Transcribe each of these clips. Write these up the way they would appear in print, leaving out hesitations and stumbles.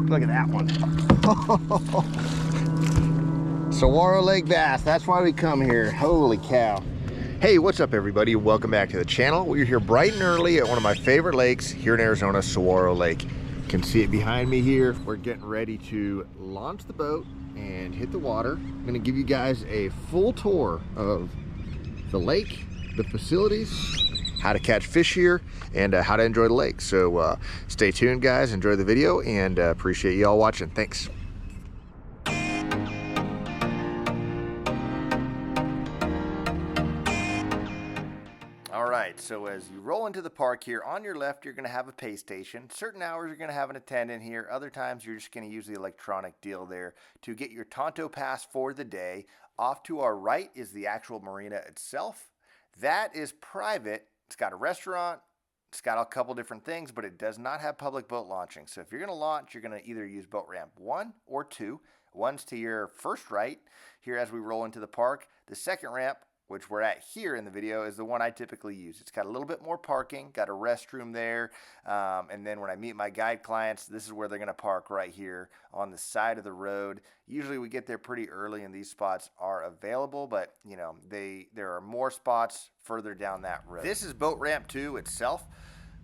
Look at that one. Saguaro Lake bass. That's why we come here. Holy cow. Hey, what's up everybody? Welcome back to the channel. We're here bright and early at one of my favorite lakes here in Arizona, Saguaro Lake. You can see it behind me here. We're getting ready to launch the boat and hit the water. I'm gonna give you guys a full tour of the lake, the facilities, how to catch fish here, and how to enjoy the lake. So stay tuned guys, enjoy the video, and appreciate you all watching. Thanks. Alright, so as you roll into the park here, on your left you're going to have a pay station. Certain hours you're going to have an attendant here. Other times you're just going to use the electronic deal there to get your Tonto pass for the day. Off to our right is the actual marina itself. That is private. It's got a restaurant. It's got a couple different things, but it does not have public boat launching. So if you're going to launch, you're going to either use boat ramp 1 or 2. One's to your first right here as we roll into the park. The second ramp, which we're at here in the video, is the one I typically use. It's got a little bit more parking, got a restroom there, and then when I meet my guide clients, this is where they're gonna park, right here on the side of the road. Usually we get there pretty early and these spots are available, but you know, there are more spots further down that road. This is boat ramp 2 itself.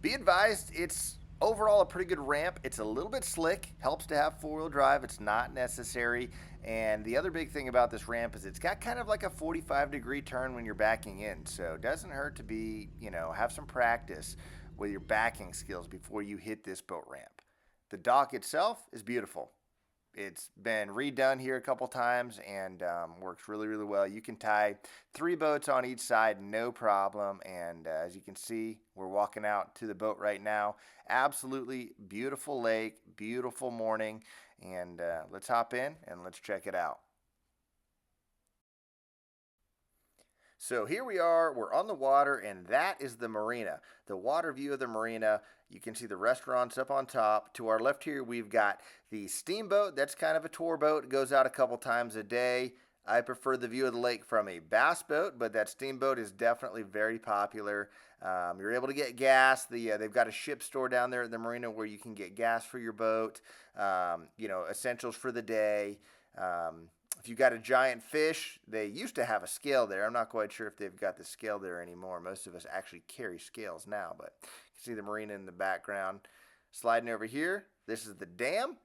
Be advised, it's overall a pretty good ramp. It's a little bit slick, helps to have four-wheel drive. It's not necessary. And the other big thing about this ramp is it's got kind of like a 45-degree turn when you're backing in. So it doesn't hurt to be, you know, have some practice with your backing skills before you hit this boat ramp. The dock itself is beautiful. It's been redone here a couple times and works really, really well. You can tie 3 boats on each side, no problem. And as you can see, we're walking out to the boat right now. Absolutely beautiful lake, beautiful morning. And let's hop in and let's check it out. So here we are, we're on the water, and that is the marina. The water view of the marina. You can see the restaurants up on top. To our left here, we've got the steamboat. That's kind of a tour boat. It goes out a couple times a day. I prefer the view of the lake from a bass boat, but that steamboat is definitely very popular. You're able to get gas. They've got a ship store down there at the marina where you can get gas for your boat, you know, essentials for the day. If you've got a giant fish, they used to have a scale there. I'm not quite sure if they've got the scale there anymore. Most of us actually carry scales now, but you can see the marina in the background. Sliding over here, this is the dam.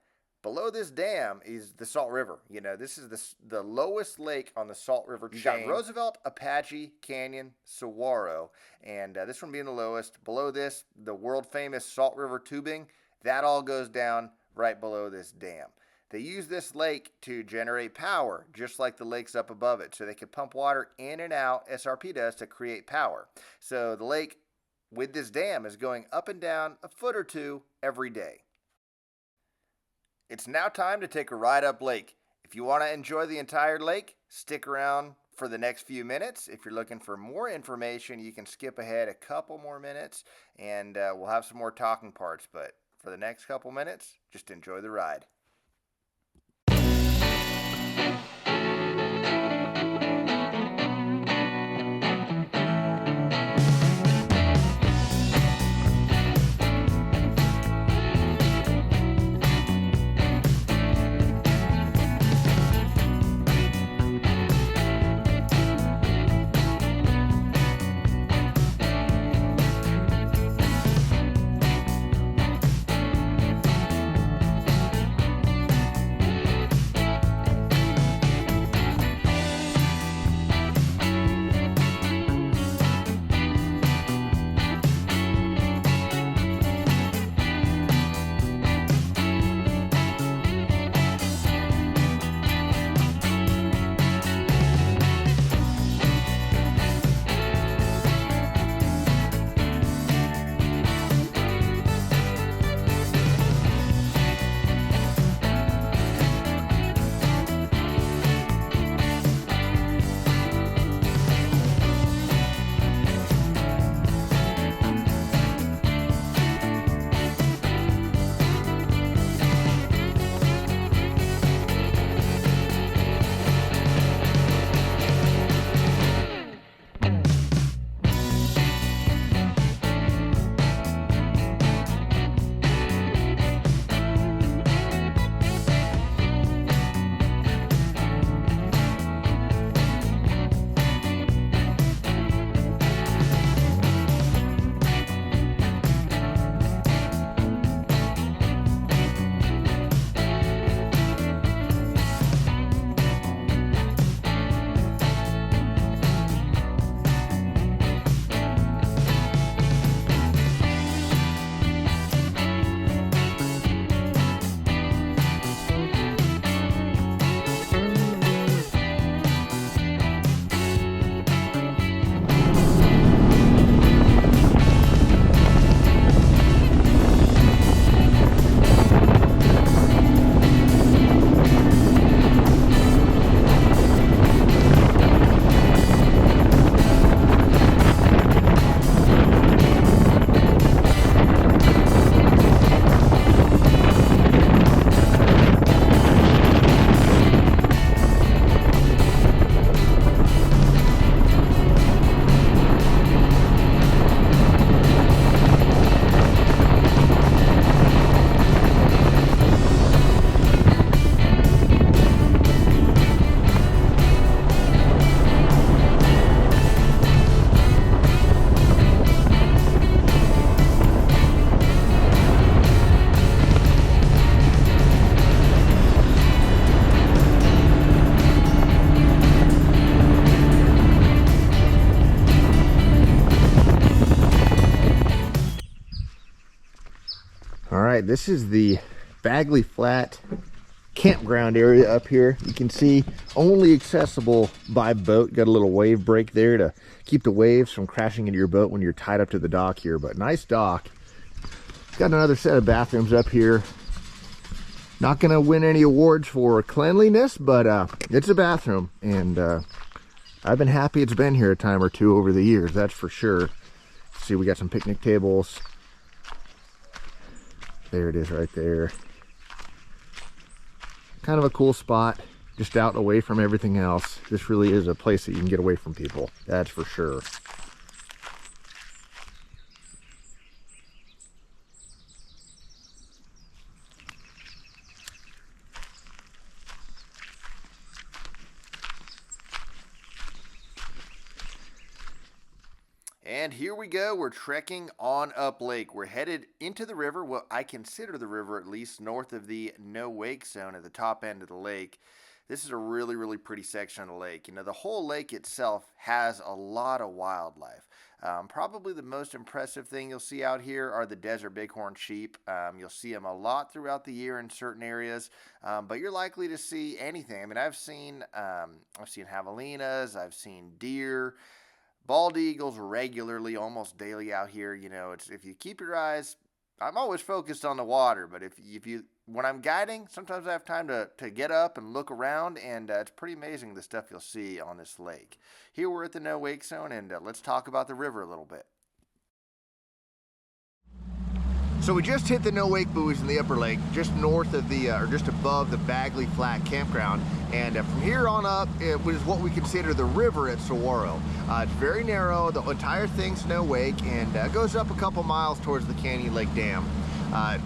Below this dam is the Salt River. You know, this is the lowest lake on the Salt River chain. You got Roosevelt, Apache, Canyon, Saguaro, and this one being the lowest. Below this, the world famous Salt River tubing. That all goes down right below this dam. They use this lake to generate power, just like the lakes up above it. So they can pump water in and out, SRP does, to create power. So the lake with this dam is going up and down a foot or two every day. It's now time to take a ride up lake. If you want to enjoy the entire lake, stick around for the next few minutes. If you're looking for more information, you can skip ahead a couple more minutes and we'll have some more talking parts. But for the next couple minutes, just enjoy the ride. this is the Baggley Flat campground area up here. You can see only accessible by boat. Got a little wave break there to keep the waves from crashing into your boat when you're tied up to the dock here, but nice dock. Got another set of bathrooms up here. Not gonna win any awards for cleanliness, but it's a bathroom, and I've been happy it's been here a time or two over the years, that's for sure. See, we got some picnic tables. There it is right there. Kind of a cool spot, just out away from everything else. This really is a place that you can get away from people, that's for sure. And here we go, we're trekking on up lake. We're headed into the river, what I consider the river, at least north of the no wake zone at the top end of the lake. This is a really, really pretty section of the lake. You know, the whole lake itself has a lot of wildlife. Probably the most impressive thing you'll see out here are the desert bighorn sheep. You'll see them a lot throughout the year in certain areas, but you're likely to see anything. I mean, I've seen javelinas, I've seen deer, bald eagles regularly, almost daily out here. You know, it's, if you keep your eyes, I'm always focused on the water, but if you when I'm guiding, sometimes I have time to get up and look around, and it's pretty amazing the stuff you'll see on this lake. Here we're at the no wake zone, and let's talk about the river a little bit. So we just hit the no wake buoys in the upper lake, just north of the, or just above the Baggley Flat campground. And from here on up, it was what we consider the river at Saguaro. It's very narrow, the entire thing's no wake, and goes up a couple miles towards the Canyon Lake Dam.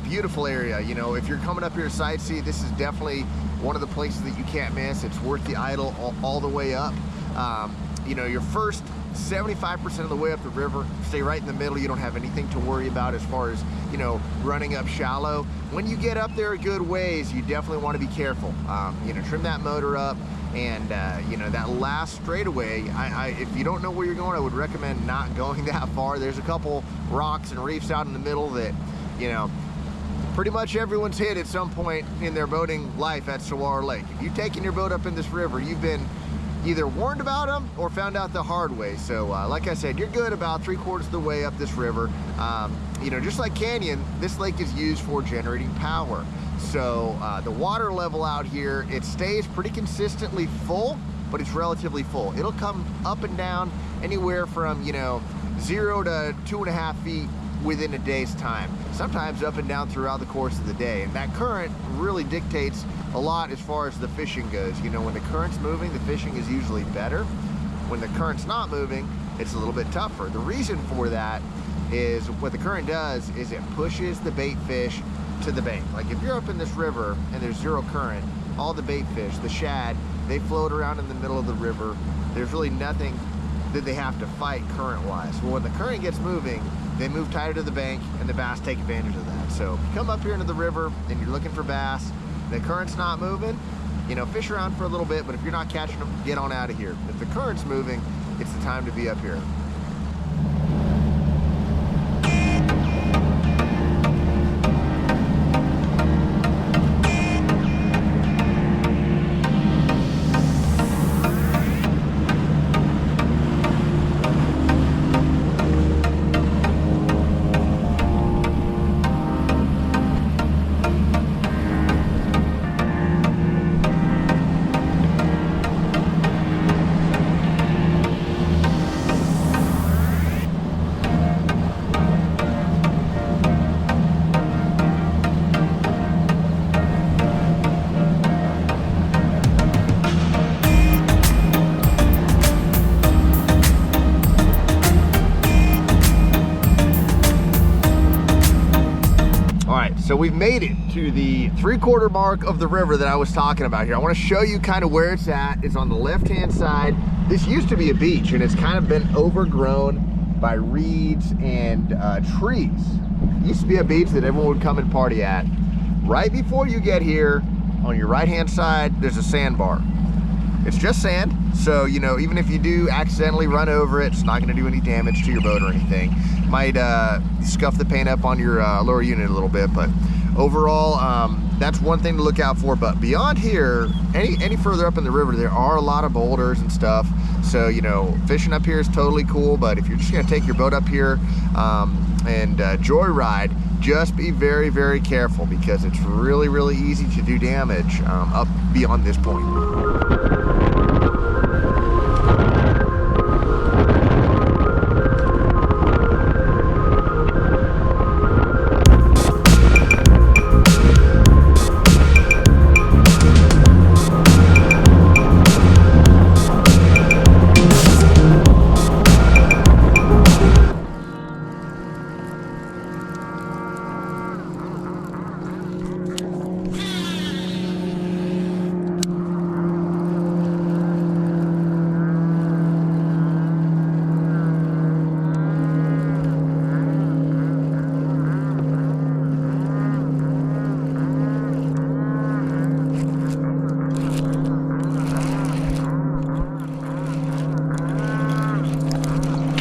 Beautiful area. You know, if you're coming up here to sightsee, this is definitely one of the places that you can't miss. It's worth the idle all the way up. You know, your first 75% of the way up the river, stay right in the middle. You don't have anything to worry about as far as, you know, running up shallow. When you get up there a good ways, you definitely want to be careful. You know, trim that motor up, and you know, that last straightaway, if you don't know where you're going, I would recommend not going that far. There's a couple rocks and reefs out in the middle that, you know, pretty much everyone's hit at some point in their boating life at Saguaro Lake. If you've taken your boat up in this river, you've been either warned about them or found out the hard way. So like I said, you're good about 3/4 of the way up this river. You know, just like Canyon, this lake is used for generating power. So the water level out here, it stays pretty consistently full, but it's relatively full. It'll come up and down anywhere from, you know, 0 to 2.5 feet within a day's time. Sometimes up and down throughout the course of the day. And that current really dictates a lot as far as the fishing goes. You know, when the current's moving, the fishing is usually better. When the current's not moving, it's a little bit tougher. The reason for that is what the current does is it pushes the bait fish to the bank. Like if you're up in this river and there's zero current, all the bait fish, the shad, they float around in the middle of the river. There's really nothing that they have to fight current-wise. Well, when the current gets moving, they move tighter to the bank, and the bass take advantage of that. So if you come up here into the river and you're looking for bass, the current's not moving, you know, fish around for a little bit, but if you're not catching them, get on out of here. If the current's moving, it's the time to be up here. So we've made it to the 3/4 mark of the river that I was talking about here. I want to show you kind of where it's at. It's on the left-hand side. This used to be a beach, and it's kind of been overgrown by reeds and trees. It used to be a beach that everyone would come and party at. Right before you get here, on your right-hand side, there's a sandbar. It's just sand, so you know, even if you do accidentally run over it, it's not going to do any damage to your boat or anything. Might scuff the paint up on your lower unit a little bit, but overall, that's one thing to look out for. But beyond here, any further up in the river, there are a lot of boulders and stuff. So, you know, fishing up here is totally cool. But if you're just gonna take your boat up here and joyride, just be very, very careful, because it's really, really easy to do damage up beyond this point.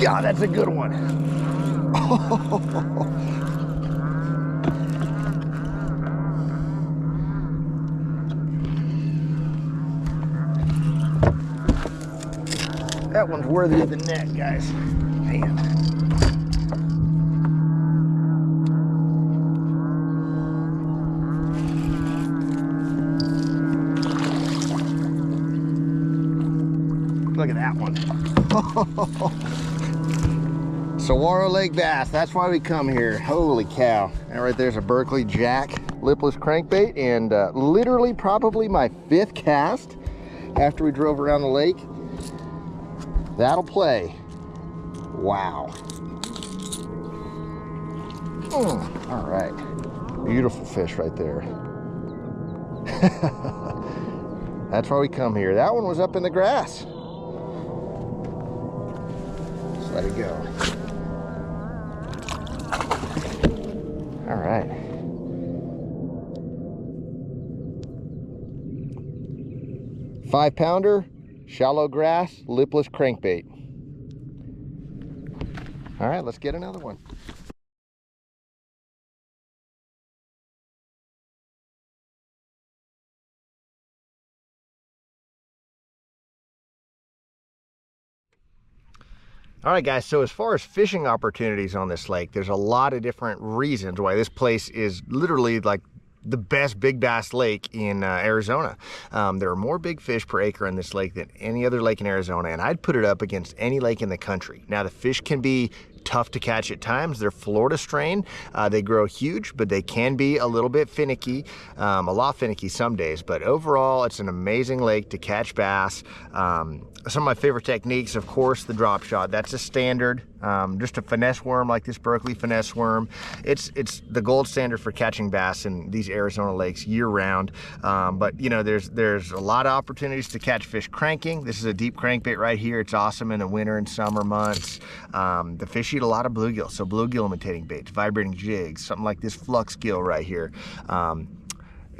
God, that's a good one. That one's worthy of the net, guys. Man. Look at that one. Saguaro Lake bass, that's why we come here. Holy cow. That right there's a Baggley Jack lipless crankbait, and literally probably my 5th cast after we drove around the lake. That'll play. Wow. All right. Beautiful fish right there. That's why we come here. That one was up in the grass. Just let it go. All right. Five-pounder, shallow grass, lipless crankbait. All right, let's get another one. All right, guys, so as far as fishing opportunities on this lake, there's a lot of different reasons why this place is literally like the best big bass lake in Arizona. There are more big fish per acre in this lake than any other lake in Arizona, and I'd put it up against any lake in the country. Now, the fish can be tough to catch at times. They're Florida strain. They grow huge, but they can be a little bit finicky, a lot finicky some days. But overall, it's an amazing lake to catch bass. Some of my favorite techniques, of course, the drop shot. That's a standard. Just a finesse worm like this Baggley finesse worm. It's the gold standard for catching bass in these Arizona lakes year round. But you know, there's a lot of opportunities to catch fish cranking. This is a deep crankbait right here. It's awesome in the winter and summer months. The fish eat a lot of bluegill, so bluegill imitating baits, vibrating jigs, something like this flux gill right here.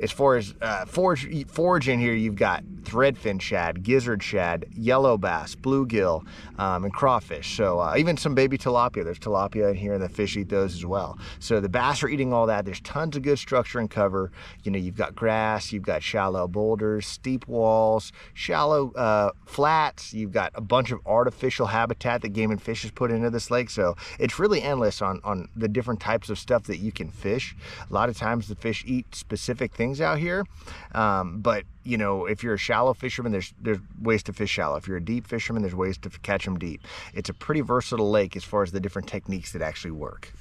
As far as forage in here, you've got threadfin shad, gizzard shad, yellow bass, bluegill, and crawfish. So even some baby tilapia. There's tilapia in here, and the fish eat those as well. So the bass are eating all that. There's tons of good structure and cover. You know, you've got grass, you've got shallow boulders, steep walls, shallow flats. You've got a bunch of artificial habitat that Game and Fish has put into this lake. So it's really endless on the different types of stuff that you can fish. A lot of times the fish eat specific things out here, but you know, if you're a shallow fisherman, there's ways to fish shallow. If you're a deep fisherman, there's ways to catch them deep. It's a pretty versatile lake as far as the different techniques that actually work.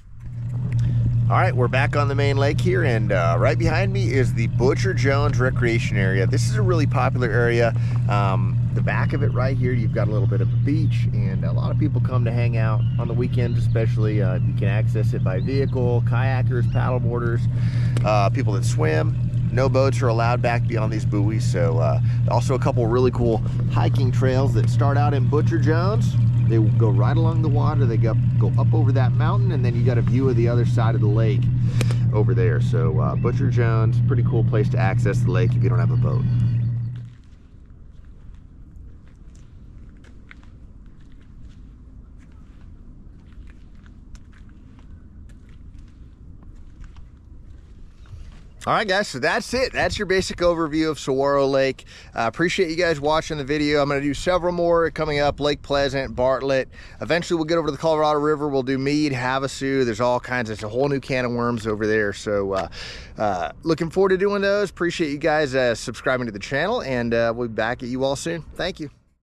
All right, we're back on the main lake here, and right behind me is the Butcher Jones Recreation Area. This is a really popular area. The back of it right here, you've got a little bit of a beach, and a lot of people come to hang out on the weekends especially. You can access it by vehicle, kayakers, paddleboarders, people that swim. No boats are allowed back beyond these buoys. So also a couple really cool hiking trails that start out in Butcher Jones. They go right along the water. They go up over that mountain, and then you got a view of the other side of the lake over there. So Butcher Jones, pretty cool place to access the lake if you don't have a boat. All right, guys, so that's it. That's your basic overview of Saguaro Lake. Appreciate you guys watching the video. I'm going to do several more coming up: Lake Pleasant, Bartlett. Eventually, we'll get over to the Colorado River. We'll do Meade, Havasu. There's all kinds. It's a whole new can of worms over there. So looking forward to doing those. Appreciate you guys subscribing to the channel, and we'll be back at you all soon. Thank you.